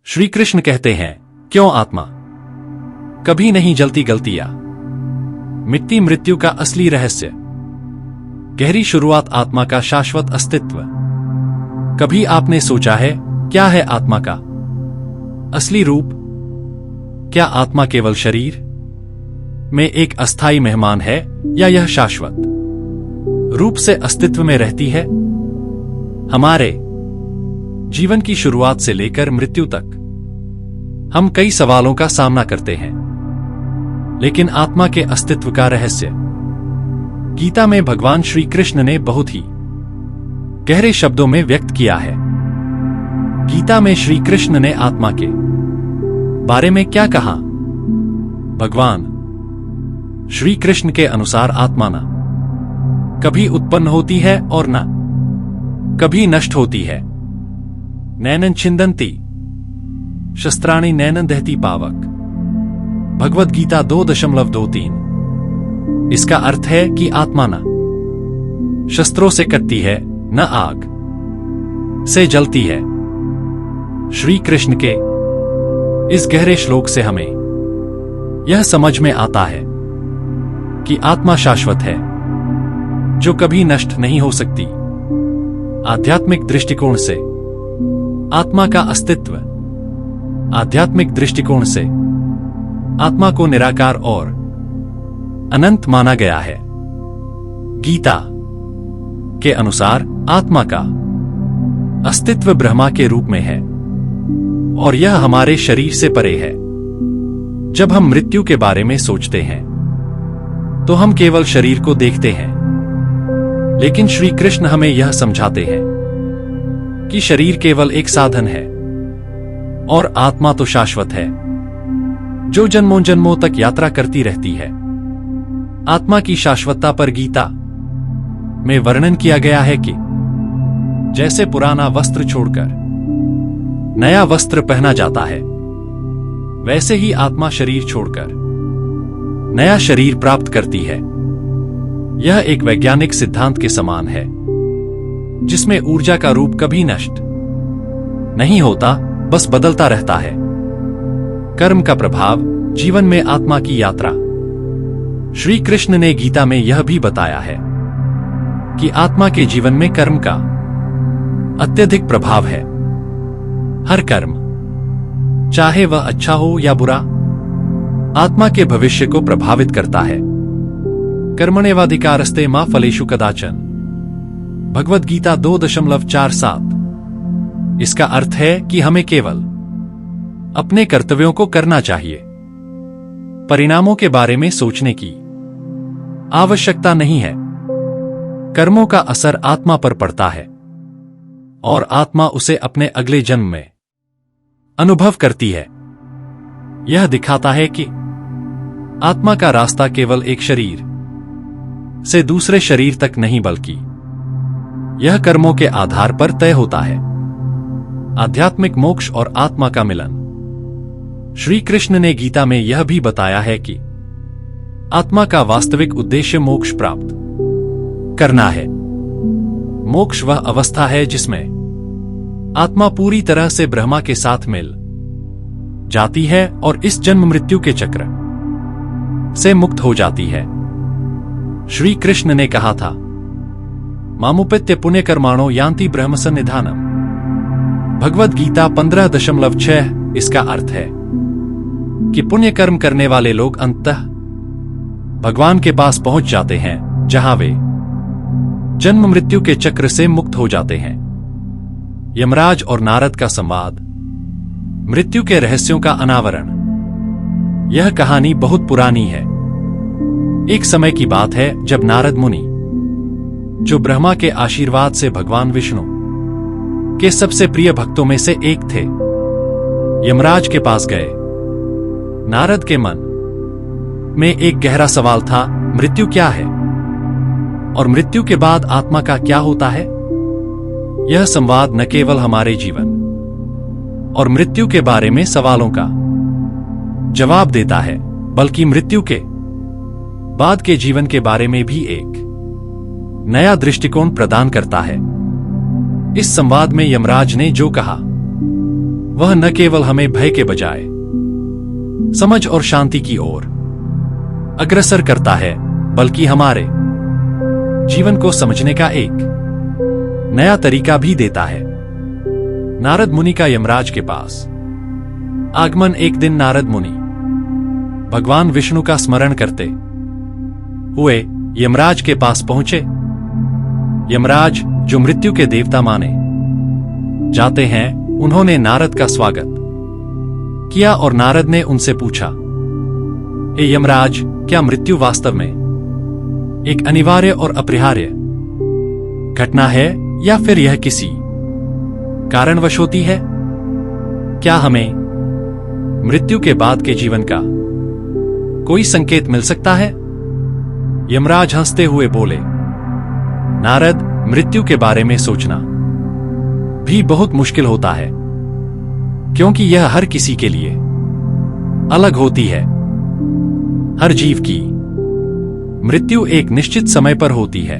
श्री कृष्ण कहते हैं, क्यों आत्मा कभी नहीं जलती गलतियां, मिट्टी मृत्यु का असली रहस्य, गहरी शुरुआत आत्मा का शाश्वत अस्तित्व। कभी आपने सोचा है क्या है आत्मा का असली रूप? क्या आत्मा केवल शरीर में एक अस्थायी मेहमान है या यह शाश्वत रूप से अस्तित्व में रहती है? हमारे जीवन की शुरुआत से लेकर मृत्यु तक हम कई सवालों का सामना करते हैं, लेकिन आत्मा के अस्तित्व का रहस्य गीता में भगवान श्री कृष्ण ने बहुत ही गहरे शब्दों में व्यक्त किया है। गीता में श्री कृष्ण ने आत्मा के बारे में क्या कहा? भगवान श्री कृष्ण के अनुसार आत्मा न कभी उत्पन्न होती है और न कभी नष्ट होती है। नैनन छिंदंती शस्त्राणि नैनन दहती पावक। भगवद गीता 2.23। इसका अर्थ है कि आत्मा न शस्त्रों से कटती है, न आग से जलती है। श्री कृष्ण के इस गहरे श्लोक से हमें यह समझ में आता है कि आत्मा शाश्वत है, जो कभी नष्ट नहीं हो सकती। आध्यात्मिक दृष्टिकोण से आत्मा का अस्तित्व, आध्यात्मिक दृष्टिकोण से आत्मा को निराकार और अनंत माना गया है। गीता के अनुसार आत्मा का अस्तित्व ब्रह्मा के रूप में है और यह हमारे शरीर से परे है। जब हम मृत्यु के बारे में सोचते हैं तो हम केवल शरीर को देखते हैं, लेकिन श्री कृष्ण हमें यह समझाते हैं कि शरीर केवल एक साधन है और आत्मा तो शाश्वत है, जो जन्मों जन्मों तक यात्रा करती रहती है। आत्मा की शाश्वतता पर गीता में वर्णन किया गया है कि जैसे पुराना वस्त्र छोड़कर नया वस्त्र पहना जाता है, वैसे ही आत्मा शरीर छोड़कर नया शरीर प्राप्त करती है। यह एक वैज्ञानिक सिद्धांत के समान है, जिसमें ऊर्जा का रूप कभी नष्ट नहीं होता, बस बदलता रहता है। कर्म का प्रभाव जीवन में आत्मा की यात्रा। श्री कृष्ण ने गीता में यह भी बताया है कि आत्मा के जीवन में कर्म का अत्यधिक प्रभाव है। हर कर्म, चाहे वह अच्छा हो या बुरा, आत्मा के भविष्य को प्रभावित करता है। कर्मण्येवाधिकारस्ते मा फलेषु कदाचन। भगवद गीता 2.47। इसका अर्थ है कि हमें केवल अपने कर्तव्यों को करना चाहिए। परिणामों के बारे में सोचने की आवश्यकता नहीं है। कर्मों का असर आत्मा पर पड़ता है और आत्मा उसे अपने अगले जन्म में अनुभव करती है। यह दिखाता है कि आत्मा का रास्ता केवल एक शरीर से दूसरे शरीर तक नहीं, बल्कि यह कर्मों के आधार पर तय होता है। आध्यात्मिक मोक्ष और आत्मा का मिलन। श्री कृष्ण ने गीता में यह भी बताया है कि आत्मा का वास्तविक उद्देश्य मोक्ष प्राप्त करना है। मोक्ष वह अवस्था है जिसमें आत्मा पूरी तरह से ब्रह्मा के साथ मिल जाती है और इस जन्म मृत्यु के चक्र से मुक्त हो जाती है। श्री कृष्ण ने कहा था, मामुपेत्य पुण्यकर्माणो यान्ति ब्रह्म सन्निधानम। भगवद गीता 15.6। इसका अर्थ है कि पुण्य कर्म करने वाले लोग अंततः भगवान के पास पहुंच जाते हैं, जहां वे जन्म मृत्यु के चक्र से मुक्त हो जाते हैं। यमराज और नारद का संवाद। मृत्यु के रहस्यों का अनावरण। यह कहानी बहुत पुरानी है। एक समय की बात है जब नारद मुनि, जो ब्रह्मा के आशीर्वाद से भगवान विष्णु के सबसे प्रिय भक्तों में से एक थे, यमराज के पास गए। नारद के मन में एक गहरा सवाल था, मृत्यु क्या है और मृत्यु के बाद आत्मा का क्या होता है? यह संवाद न केवल हमारे जीवन और मृत्यु के बारे में सवालों का जवाब देता है, बल्कि मृत्यु के बाद के जीवन के बारे में भी एक नया दृष्टिकोण प्रदान करता है। इस संवाद में यमराज ने जो कहा वह न केवल हमें भय के बजाय समझ और शांति की ओर अग्रसर करता है, बल्कि हमारे जीवन को समझने का एक नया तरीका भी देता है। नारद मुनि का यमराज के पास आगमन। एक दिन नारद मुनि भगवान विष्णु का स्मरण करते हुए यमराज के पास पहुंचे। यमराज, जो मृत्यु के देवता माने जाते हैं, उन्होंने नारद का स्वागत किया और नारद ने उनसे पूछा, हे यमराज, क्या मृत्यु वास्तव में एक अनिवार्य और अपरिहार्य घटना है या फिर यह किसी कारणवश होती है? क्या हमें मृत्यु के बाद के जीवन का कोई संकेत मिल सकता है? यमराज हंसते हुए बोले, नारद, मृत्यु के बारे में सोचना भी बहुत मुश्किल होता है, क्योंकि यह हर किसी के लिए अलग होती है। हर जीव की मृत्यु एक निश्चित समय पर होती है,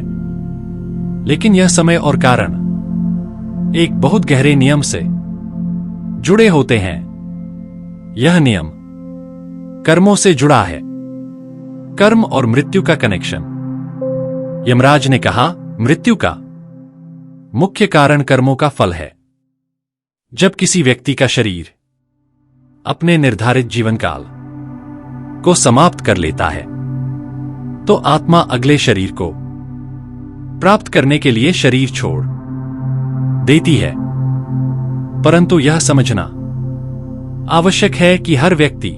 लेकिन यह समय और कारण एक बहुत गहरे नियम से जुड़े होते हैं। यह नियम कर्मों से जुड़ा है। कर्म और मृत्यु का कनेक्शन। यमराज ने कहा, मृत्यु का मुख्य कारण कर्मों का फल है। जब किसी व्यक्ति का शरीर अपने निर्धारित जीवन काल को समाप्त कर लेता है, तो आत्मा अगले शरीर को प्राप्त करने के लिए शरीर छोड़ देती है। परंतु यह समझना आवश्यक है कि हर व्यक्ति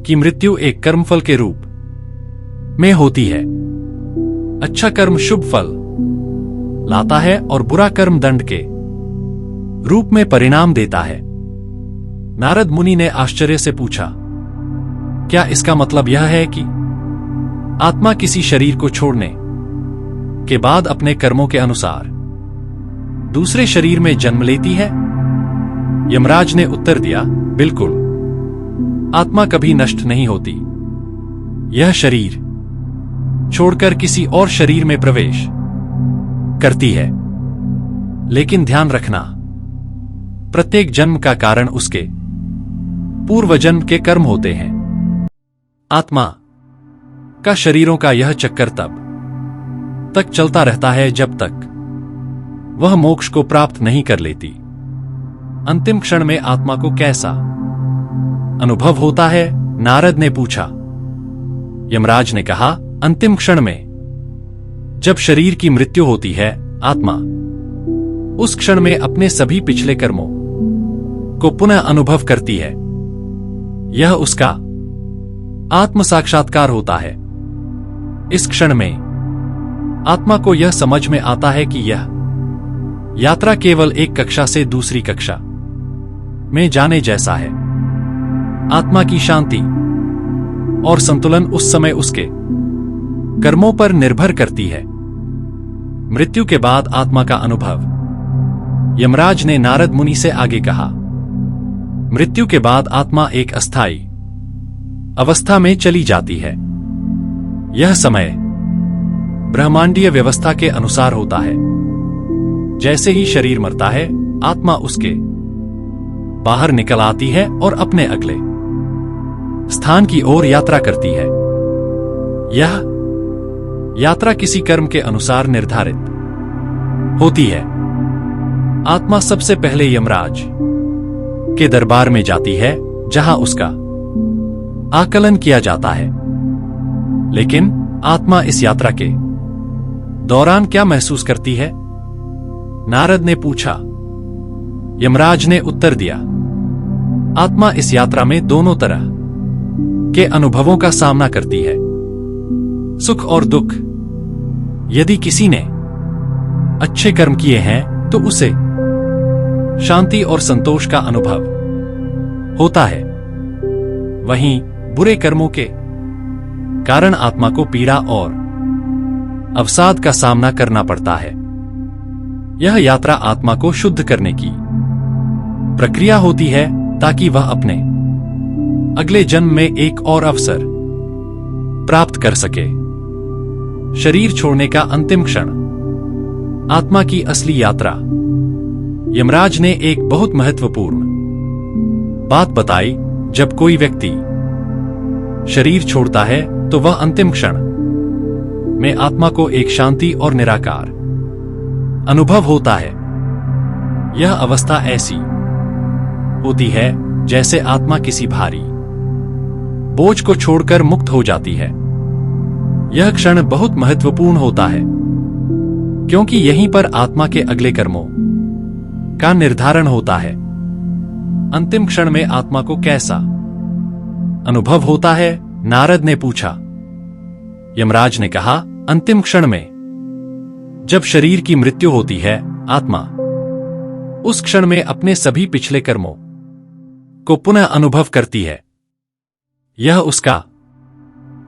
की मृत्यु एक कर्मफल के रूप में होती है। अच्छा कर्म शुभ फल लाता है और बुरा कर्म दंड के रूप में परिणाम देता है। नारद मुनि ने आश्चर्य से पूछा, क्या इसका मतलब यह है कि आत्मा किसी शरीर को छोड़ने के बाद अपने कर्मों के अनुसार दूसरे शरीर में जन्म लेती है? यमराज ने उत्तर दिया, बिल्कुल। आत्मा कभी नष्ट नहीं होती। यह शरीर छोड़कर किसी और शरीर में प्रवेश करती है। लेकिन ध्यान रखना, प्रत्येक जन्म का कारण उसके पूर्व जन्म के कर्म होते हैं। आत्मा का शरीरों का यह चक्कर तब तक चलता रहता है जब तक वह मोक्ष को प्राप्त नहीं कर लेती। अंतिम क्षण में आत्मा को कैसा अनुभव होता है? नारद ने पूछा। यमराज ने कहा, अंतिम क्षण में जब शरीर की मृत्यु होती है, आत्मा उस क्षण में अपने सभी पिछले कर्मों को पुनः अनुभव करती है। यह उसका आत्म साक्षात्कार होता है। इस क्षण में आत्मा को यह समझ में आता है कि यह यात्रा केवल एक कक्षा से दूसरी कक्षा में जाने जैसा है। आत्मा की शांति और संतुलन उस समय उसके कर्मों पर निर्भर करती है। मृत्यु के बाद आत्मा का अनुभव। यमराज ने नारद मुनि से आगे कहा, मृत्यु के बाद आत्मा एक अस्थायी अवस्था में चली जाती है। यह समय ब्रह्मांडीय व्यवस्था के अनुसार होता है। जैसे ही शरीर मरता है, आत्मा उसके बाहर निकल आती है और अपने अगले स्थान की ओर यात्रा करती है। यह यात्रा किसी कर्म के अनुसार निर्धारित होती है। आत्मा सबसे पहले यमराज के दरबार में जाती है, जहां उसका आकलन किया जाता है। लेकिन आत्मा इस यात्रा के दौरान क्या महसूस करती है? नारद ने पूछा। यमराज ने उत्तर दिया, आत्मा इस यात्रा में दोनों तरह के अनुभवों का सामना करती है, सुख और दुख। यदि किसी ने अच्छे कर्म किए हैं तो उसे शांति और संतोष का अनुभव होता है। वहीं बुरे कर्मों के कारण आत्मा को पीड़ा और अवसाद का सामना करना पड़ता है। यह यात्रा आत्मा को शुद्ध करने की प्रक्रिया होती है, ताकि वह अपने अगले जन्म में एक और अवसर प्राप्त कर सके। शरीर छोड़ने का अंतिम क्षण आत्मा की असली यात्रा। यमराज ने एक बहुत महत्वपूर्ण बात बताई, जब कोई व्यक्ति शरीर छोड़ता है तो वह अंतिम क्षण में आत्मा को एक शांति और निराकार अनुभव होता है। यह अवस्था ऐसी होती है जैसे आत्मा किसी भारी बोझ को छोड़कर मुक्त हो जाती है। यह क्षण बहुत महत्वपूर्ण होता है क्योंकि यहीं पर आत्मा के अगले कर्मों का निर्धारण होता है। अंतिम क्षण में आत्मा को कैसा अनुभव होता है? नारद ने पूछा। यमराज ने कहा, अंतिम क्षण में जब शरीर की मृत्यु होती है, आत्मा उस क्षण में अपने सभी पिछले कर्मों को पुनः अनुभव करती है। यह उसका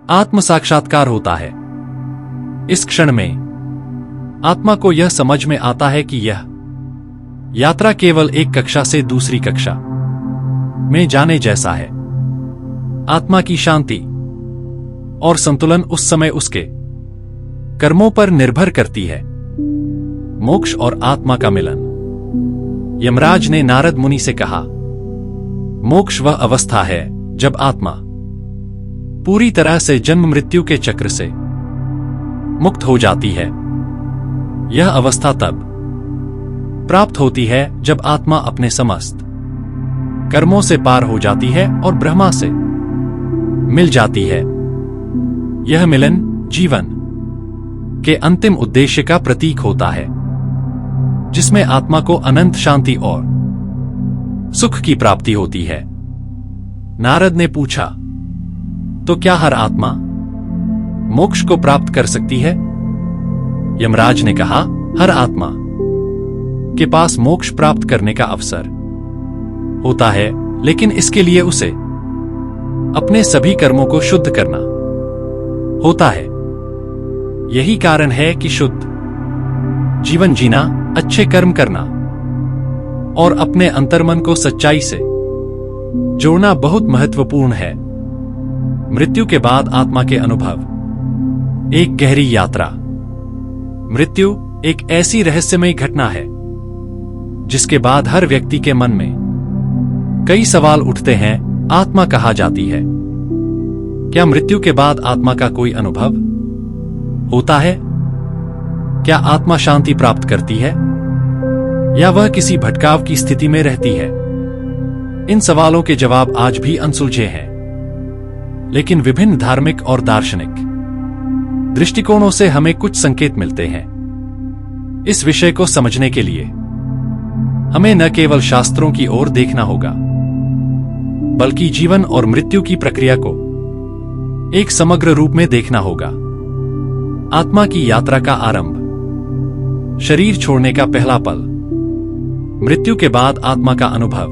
आत्म साक्षात्कार होता है। इस क्षण में आत्मा को यह समझ में आता है कि यह यात्रा केवल एक कक्षा से दूसरी कक्षा में जाने जैसा है। आत्मा की शांति और संतुलन उस समय उसके कर्मों पर निर्भर करती है। मोक्ष और आत्मा का मिलन। यमराज ने नारद मुनि से कहा, मोक्ष वह अवस्था है जब आत्मा पूरी तरह से जन्म मृत्यु के चक्र से मुक्त हो जाती है। यह अवस्था तब प्राप्त होती है जब आत्मा अपने समस्त कर्मों से पार हो जाती है और ब्रह्मा से मिल जाती है। यह मिलन जीवन के अंतिम उद्देश्य का प्रतीक होता है, जिसमें आत्मा को अनंत शांति और सुख की प्राप्ति होती है। नारद ने पूछा, तो क्या हर आत्मा मोक्ष को प्राप्त कर सकती है? यमराज ने कहा, हर आत्मा के पास मोक्ष प्राप्त करने का अवसर होता है, लेकिन इसके लिए उसे अपने सभी कर्मों को शुद्ध करना होता है। यही कारण है कि शुद्ध जीवन जीना, अच्छे कर्म करना और अपने अंतर्मन को सच्चाई से जोड़ना बहुत महत्वपूर्ण है। मृत्यु के बाद आत्मा के अनुभव एक गहरी यात्रा। मृत्यु एक ऐसी रहस्यमयी घटना है जिसके बाद हर व्यक्ति के मन में कई सवाल उठते हैं। आत्मा कहा जाती है। क्या मृत्यु के बाद आत्मा का कोई अनुभव होता है? क्या आत्मा शांति प्राप्त करती है या वह किसी भटकाव की स्थिति में रहती है? इन सवालों के जवाब आज भी अनसुलझे हैं, लेकिन विभिन्न धार्मिक और दार्शनिक दृष्टिकोणों से हमें कुछ संकेत मिलते हैं। इस विषय को समझने के लिए हमें न केवल शास्त्रों की ओर देखना होगा, बल्कि जीवन और मृत्यु की प्रक्रिया को एक समग्र रूप में देखना होगा। आत्मा की यात्रा का आरंभ, शरीर छोड़ने का पहला पल। मृत्यु के बाद आत्मा का अनुभव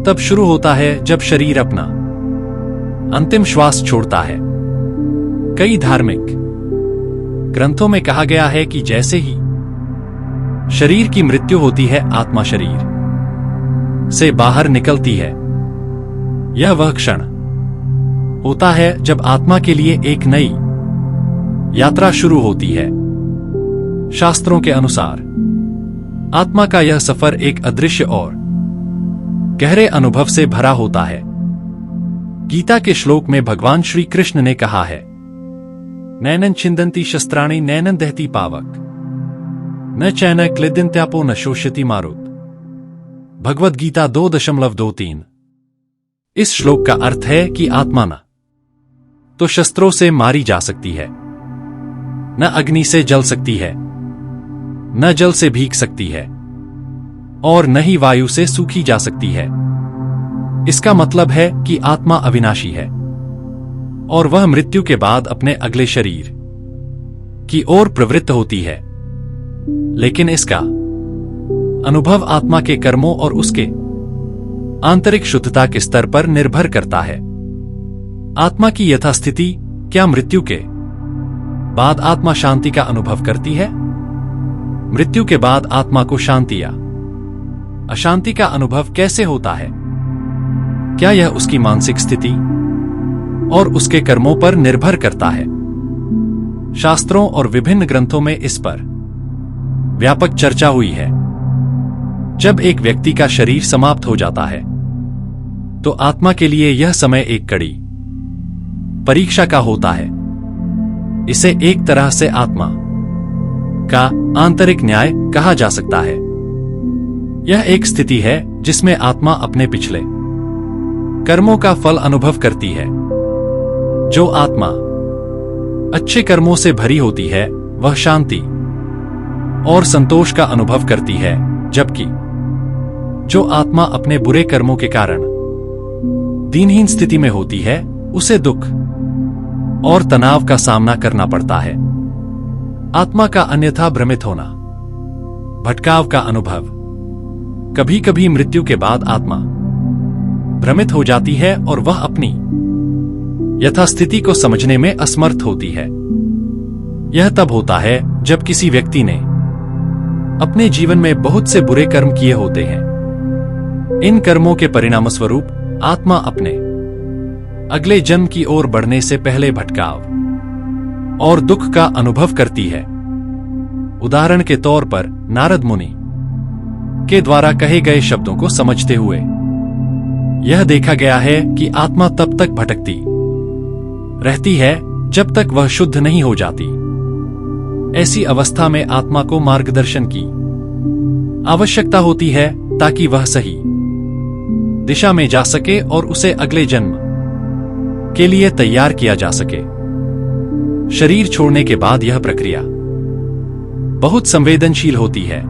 तब शुरू होता है जब शरीर अपना अंतिम श्वास छोड़ता है। कई धार्मिक ग्रंथों में कहा गया है कि जैसे ही शरीर की मृत्यु होती है, आत्मा शरीर से बाहर निकलती है। यह वह क्षण होता है जब आत्मा के लिए एक नई यात्रा शुरू होती है। शास्त्रों के अनुसार आत्मा का यह सफर एक अदृश्य और गहरे अनुभव से भरा होता है। गीता के श्लोक में भगवान श्री कृष्ण ने कहा है, नैनन छिंदन्ति शस्त्राणि नैनन दहति पावक न चैन क्लिद्यन्त्यापो न शोष्यति मारुत। भगवद गीता 2.23। इस श्लोक का अर्थ है कि आत्मा न तो शस्त्रों से मारी जा सकती है, न अग्नि से जल सकती है, न जल से भीग सकती है और न ही वायु से सूखी जा सकती है। इसका मतलब है कि आत्मा अविनाशी है और वह मृत्यु के बाद अपने अगले शरीर की ओर प्रवृत्त होती है। लेकिन इसका अनुभव आत्मा के कर्मों और उसके आंतरिक शुद्धता के स्तर पर निर्भर करता है। आत्मा की यथास्थिति, क्या मृत्यु के बाद आत्मा शांति का अनुभव करती है? मृत्यु के बाद आत्मा को शांति या अशांति का अनुभव कैसे होता है? क्या यह उसकी मानसिक स्थिति और उसके कर्मों पर निर्भर करता है? शास्त्रों और विभिन्न ग्रंथों में इस पर व्यापक चर्चा हुई है। जब एक व्यक्ति का शरीर समाप्त हो जाता है, तो आत्मा के लिए यह समय एक कड़ी परीक्षा का होता है। इसे एक तरह से आत्मा का आंतरिक न्याय कहा जा सकता है। यह एक स्थिति है जिसमें आत्मा अपने पिछले कर्मों का फल अनुभव करती है। जो आत्मा अच्छे कर्मों से भरी होती है वह शांति और संतोष का अनुभव करती है, जबकि जो आत्मा अपने बुरे कर्मों के कारण दीनहीन स्थिति में होती है उसे दुख और तनाव का सामना करना पड़ता है। आत्मा का अन्यथा भ्रमित होना, भटकाव का अनुभव। कभी कभी मृत्यु के बाद आत्मा भ्रमित हो जाती है और वह अपनी यथास्थिति को समझने में असमर्थ होती है। यह तब होता है जब किसी व्यक्ति ने अपने जीवन में बहुत से बुरे कर्म किए होते हैं। इन कर्मों के परिणामस्वरूप आत्मा अपने अगले जन्म की ओर बढ़ने से पहले भटकाव और दुख का अनुभव करती है। उदाहरण के तौर पर नारद मुनि के द्वारा कहे गए शब्दों को समझते हुए यह देखा गया है कि आत्मा तब तक भटकती रहती है जब तक वह शुद्ध नहीं हो जाती। ऐसी अवस्था में आत्मा को मार्गदर्शन की आवश्यकता होती है ताकि वह सही दिशा में जा सके और उसे अगले जन्म के लिए तैयार किया जा सके। शरीर छोड़ने के बाद यह प्रक्रिया बहुत संवेदनशील होती है।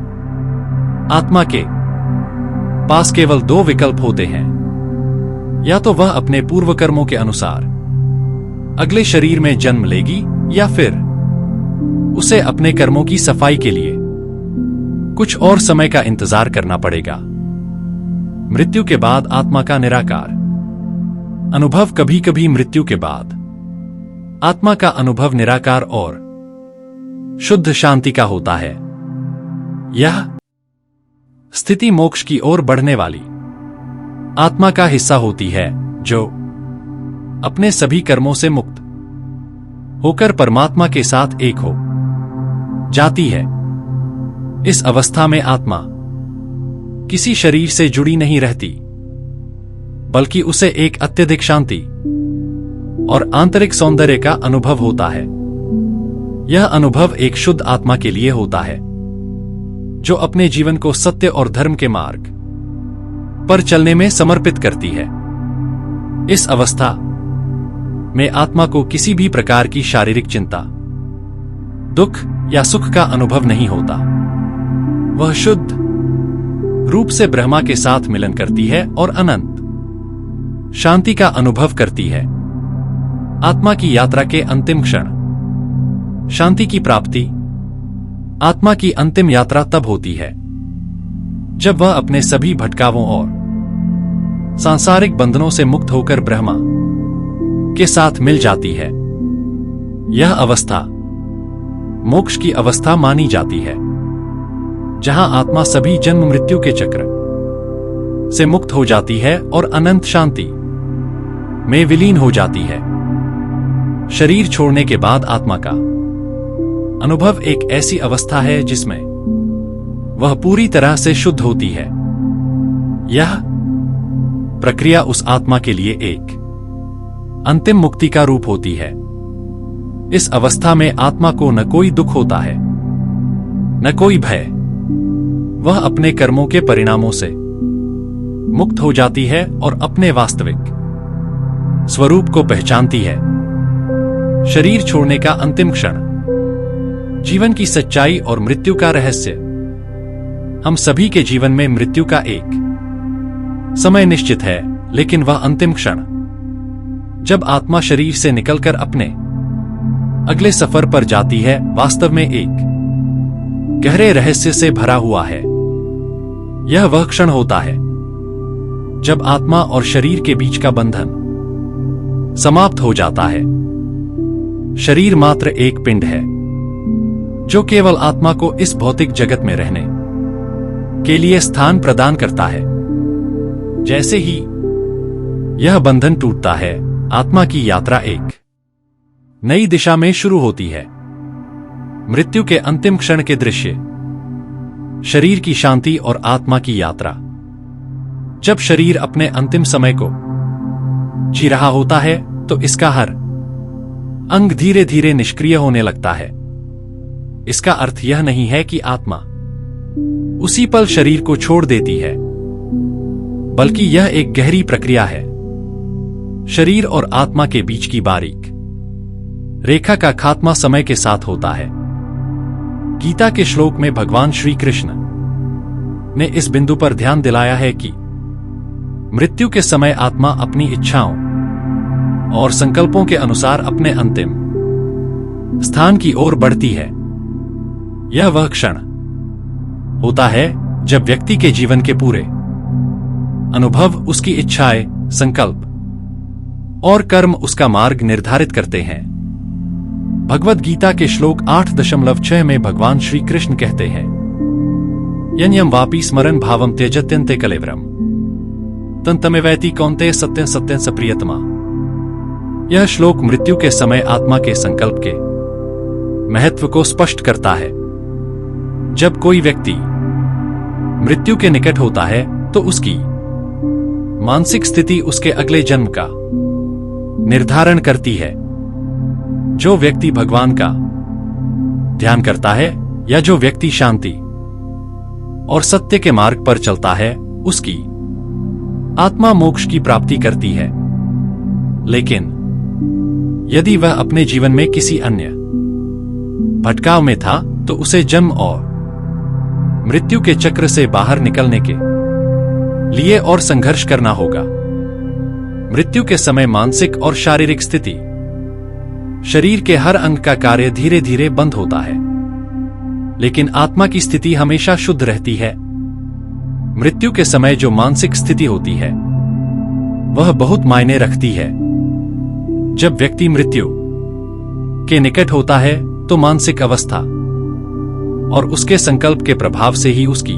आत्मा के पास केवल दो विकल्प होते हैं, या तो वह अपने पूर्व कर्मों के अनुसार अगले शरीर में जन्म लेगी या फिर उसे अपने कर्मों की सफाई के लिए कुछ और समय का इंतजार करना पड़ेगा। मृत्यु के बाद आत्मा का निराकार अनुभव। कभी कभी मृत्यु के बाद आत्मा का अनुभव निराकार और शुद्ध शांति का होता है। यह स्थिति मोक्ष की ओर बढ़ने वाली आत्मा का हिस्सा होती है, जो अपने सभी कर्मों से मुक्त होकर परमात्मा के साथ एक हो जाती है। इस अवस्था में आत्मा किसी शरीर से जुड़ी नहीं रहती, बल्कि उसे एक अत्यधिक शांति और आंतरिक सौंदर्य का अनुभव होता है। यह अनुभव एक शुद्ध आत्मा के लिए होता है, जो अपने जीवन को सत्य और धर्म के मार्ग पर चलने में समर्पित करती है। इस अवस्था में आत्मा को किसी भी प्रकार की शारीरिक चिंता, दुख या सुख का अनुभव नहीं होता। वह शुद्ध रूप से ब्रह्मा के साथ मिलन करती है और अनंत शांति का अनुभव करती है। आत्मा की यात्रा के अंतिम क्षण शांति की प्राप्ति। आत्मा की अंतिम यात्रा तब होती है जब वह अपने सभी भटकावों और सांसारिक बंधनों से मुक्त होकर ब्रह्मा के साथ मिल जाती है। यह अवस्था मोक्ष की अवस्था मानी जाती है, जहां आत्मा सभी जन्म मृत्यु के चक्र से मुक्त हो जाती है और अनंत शांति में विलीन हो जाती है। शरीर छोड़ने के बाद आत्मा का अनुभव एक ऐसी अवस्था है जिसमें वह पूरी तरह से शुद्ध होती है। यह प्रक्रिया उस आत्मा के लिए एक अंतिम मुक्ति का रूप होती है। इस अवस्था में आत्मा को न कोई दुख होता है, न कोई भय। वह अपने कर्मों के परिणामों से मुक्त हो जाती है और अपने वास्तविक स्वरूप को पहचानती है। शरीर छोड़ने का अंतिम क्षण जीवन की सच्चाई और मृत्यु का रहस्य। हम सभी के जीवन में मृत्यु का एक समय निश्चित है, लेकिन वह अंतिम क्षण जब आत्मा शरीर से निकलकर अपने अगले सफर पर जाती है, वास्तव में एक गहरे रहस्य से भरा हुआ है। यह वह क्षण होता है जब आत्मा और शरीर के बीच का बंधन समाप्त हो जाता है। शरीर मात्र एक पिंड है जो केवल आत्मा को इस भौतिक जगत में रहने के लिए स्थान प्रदान करता है। जैसे ही यह बंधन टूटता है, आत्मा की यात्रा एक नई दिशा में शुरू होती है। मृत्यु के अंतिम क्षण के दृश्य, शरीर की शांति और आत्मा की यात्रा। जब शरीर अपने अंतिम समय को जी रहा होता है तो इसका हर अंग धीरे धीरे निष्क्रिय होने लगता है। इसका अर्थ यह नहीं है कि आत्मा उसी पल शरीर को छोड़ देती है, बल्कि यह एक गहरी प्रक्रिया है। शरीर और आत्मा के बीच की बारीक रेखा का खात्मा समय के साथ होता है। गीता के श्लोक में भगवान श्री कृष्ण ने इस बिंदु पर ध्यान दिलाया है कि मृत्यु के समय आत्मा अपनी इच्छाओं और संकल्पों के अनुसार अपने अंतिम स्थान की ओर बढ़ती है। यह वह क्षण होता है जब व्यक्ति के जीवन के पूरे अनुभव, उसकी इच्छाएं, संकल्प और कर्म उसका मार्ग निर्धारित करते हैं। भगवद गीता के श्लोक 8.6 में भगवान श्री कृष्ण कहते हैं, यन्यम वापि स्मरण भावम त्यजत्यन्ते कलेवरम तन्तमेवैति कौन्तेय सत्यं सत्यं स प्रियतमा। यह श्लोक मृत्यु के समय आत्मा के संकल्प के महत्व को स्पष्ट करता है। जब कोई व्यक्ति मृत्यु के निकट होता है तो उसकी मानसिक स्थिति उसके अगले जन्म का निर्धारण करती है। जो व्यक्ति भगवान का ध्यान करता है या जो व्यक्ति शांति और सत्य के मार्ग पर चलता है, उसकी आत्मा मोक्ष की प्राप्ति करती है। लेकिन यदि वह अपने जीवन में किसी अन्य भटकाव में था तो उसे जन्म और मृत्यु के चक्र से बाहर निकलने के लिए और संघर्ष करना होगा। मृत्यु के समय मानसिक और शारीरिक स्थिति, शरीर के हर अंग का कार्य धीरे धीरे बंद होता है, लेकिन आत्मा की स्थिति हमेशा शुद्ध रहती है। मृत्यु के समय जो मानसिक स्थिति होती है वह बहुत मायने रखती है। जब व्यक्ति मृत्यु के निकट होता है तो मानसिक अवस्था और उसके संकल्प के प्रभाव से ही उसकी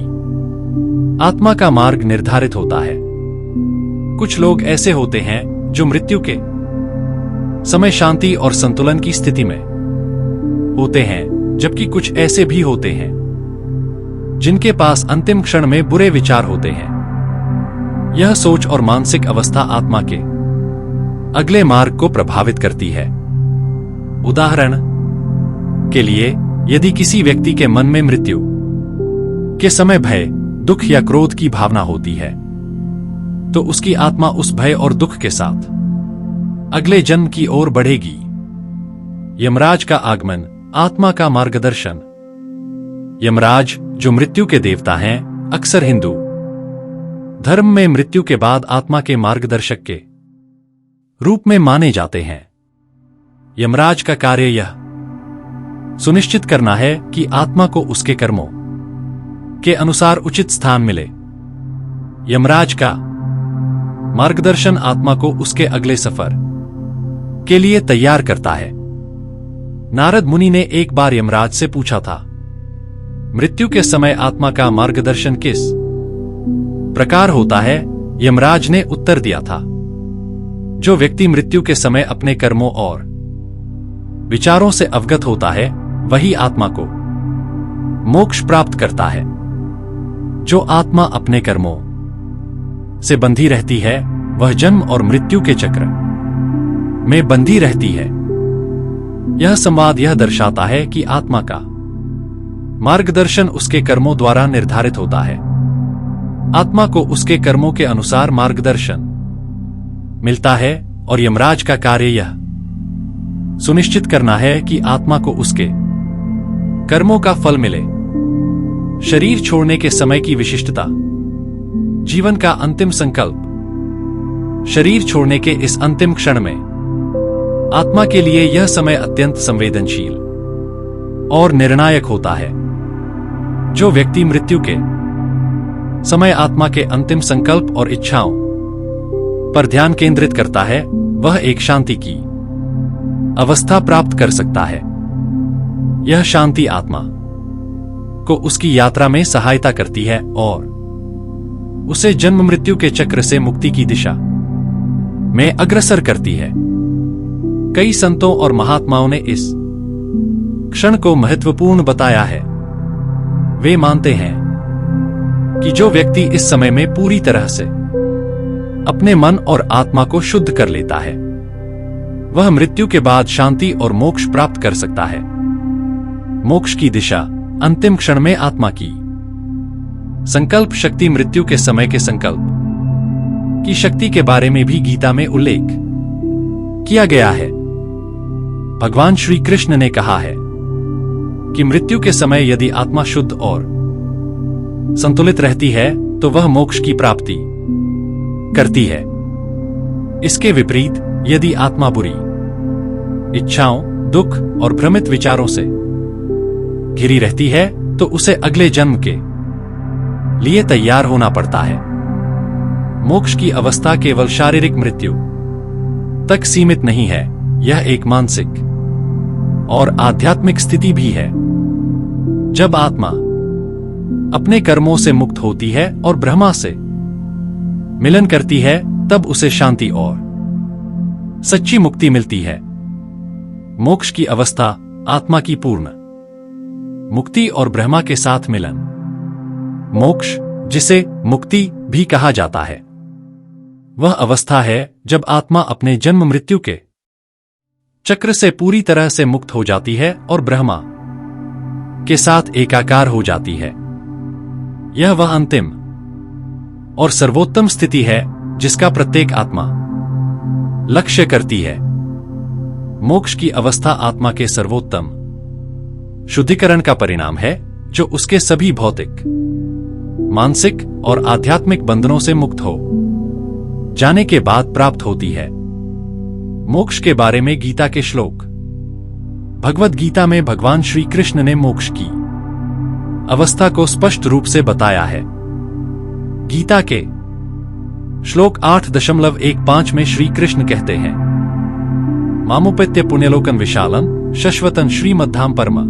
आत्मा का मार्ग निर्धारित होता है। कुछ लोग ऐसे होते हैं जो मृत्यु के समय शांति और संतुलन की स्थिति में होते हैं, जबकि कुछ ऐसे भी होते हैं जिनके पास अंतिम क्षण में बुरे विचार होते हैं। यह सोच और मानसिक अवस्था आत्मा के अगले मार्ग को प्रभावित करती है। उदाहरण के लिए, यदि किसी व्यक्ति के मन में मृत्यु के समय भय, दुख या क्रोध की भावना होती है, तो उसकी आत्मा उस भय और दुख के साथ अगले जन्म की ओर बढ़ेगी। यमराज का आगमन, आत्मा का मार्गदर्शन। यमराज, जो मृत्यु के देवता हैं, अक्सर हिंदू धर्म में मृत्यु के बाद आत्मा के मार्गदर्शक के रूप में माने जाते हैं। यमराज का कार्य यह सुनिश्चित करना है कि आत्मा को उसके कर्मों के अनुसार उचित स्थान मिले। यमराज का मार्गदर्शन आत्मा को उसके अगले सफर के लिए तैयार करता है। नारद मुनि ने एक बार यमराज से पूछा था, मृत्यु के समय आत्मा का मार्गदर्शन किस प्रकार होता है? यमराज ने उत्तर दिया था, जो व्यक्ति मृत्यु के समय अपने कर्मों और विचारों से अवगत होता है, वही आत्मा को मोक्ष प्राप्त करता है। जो आत्मा अपने कर्मों से बंधी रहती है, वह जन्म और मृत्यु के चक्र में बंधी रहती है। यह संवाद यह दर्शाता है कि आत्मा का मार्गदर्शन उसके कर्मों द्वारा निर्धारित होता है। आत्मा को उसके कर्मों के अनुसार मार्गदर्शन मिलता है और यमराज का कार्य यह सुनिश्चित करना है कि आत्मा को उसके कर्मों का फल मिले। शरीर छोड़ने के समय की विशिष्टता, जीवन का अंतिम संकल्प। शरीर छोड़ने के इस अंतिम क्षण में आत्मा के लिए यह समय अत्यंत संवेदनशील और निर्णायक होता है। जो व्यक्ति मृत्यु के समय आत्मा के अंतिम संकल्प और इच्छाओं पर ध्यान केंद्रित करता है, वह एक शांति की अवस्था प्राप्त कर सकता है। यह शांति आत्मा को उसकी यात्रा में सहायता करती है और उसे जन्म मृत्यु के चक्र से मुक्ति की दिशा में अग्रसर करती है। कई संतों और महात्माओं ने इस क्षण को महत्वपूर्ण बताया है। वे मानते हैं कि जो व्यक्ति इस समय में पूरी तरह से अपने मन और आत्मा को शुद्ध कर लेता है, वह मृत्यु के बाद शांति और मोक्ष प्राप्त कर सकता है। मोक्ष की दिशा अंतिम क्षण में आत्मा की संकल्प शक्ति। मृत्यु के समय के संकल्प की शक्ति के बारे में भी गीता में उल्लेख किया गया है। भगवान श्री कृष्ण ने कहा है कि मृत्यु के समय यदि आत्मा शुद्ध और संतुलित रहती है तो वह मोक्ष की प्राप्ति करती है। इसके विपरीत यदि आत्मा बुरी इच्छाओं, दुख और भ्रमित विचारों से घिरी रहती है तो उसे अगले जन्म के लिए तैयार होना पड़ता है। मोक्ष की अवस्था केवल शारीरिक मृत्यु तक सीमित नहीं है, यह एक मानसिक और आध्यात्मिक स्थिति भी है। जब आत्मा अपने कर्मों से मुक्त होती है और ब्रह्मा से मिलन करती है तब उसे शांति और सच्ची मुक्ति मिलती है। मोक्ष की अवस्था आत्मा की पूर्ण मुक्ति और ब्रह्मा के साथ मिलन, मोक्ष जिसे मुक्ति भी कहा जाता है, वह अवस्था है जब आत्मा अपने जन्म मृत्यु के चक्र से पूरी तरह से मुक्त हो जाती है और ब्रह्मा के साथ एकाकार हो जाती है। यह वह अंतिम और सर्वोत्तम स्थिति है जिसका प्रत्येक आत्मा लक्ष्य करती है। मोक्ष की अवस्था आत्मा के सर्वोत्तम शुद्धिकरण का परिणाम है जो उसके सभी भौतिक, मानसिक और आध्यात्मिक बंधनों से मुक्त हो जाने के बाद प्राप्त होती है। मोक्ष के बारे में गीता के श्लोक। भगवद गीता में भगवान श्री कृष्ण ने मोक्ष की अवस्था को स्पष्ट रूप से बताया है। गीता के श्लोक 8.15 में श्री कृष्ण कहते हैं, मामुपैत्य पुण्यलोकन विशालम शश्वतन श्रीमद्धाम परमा।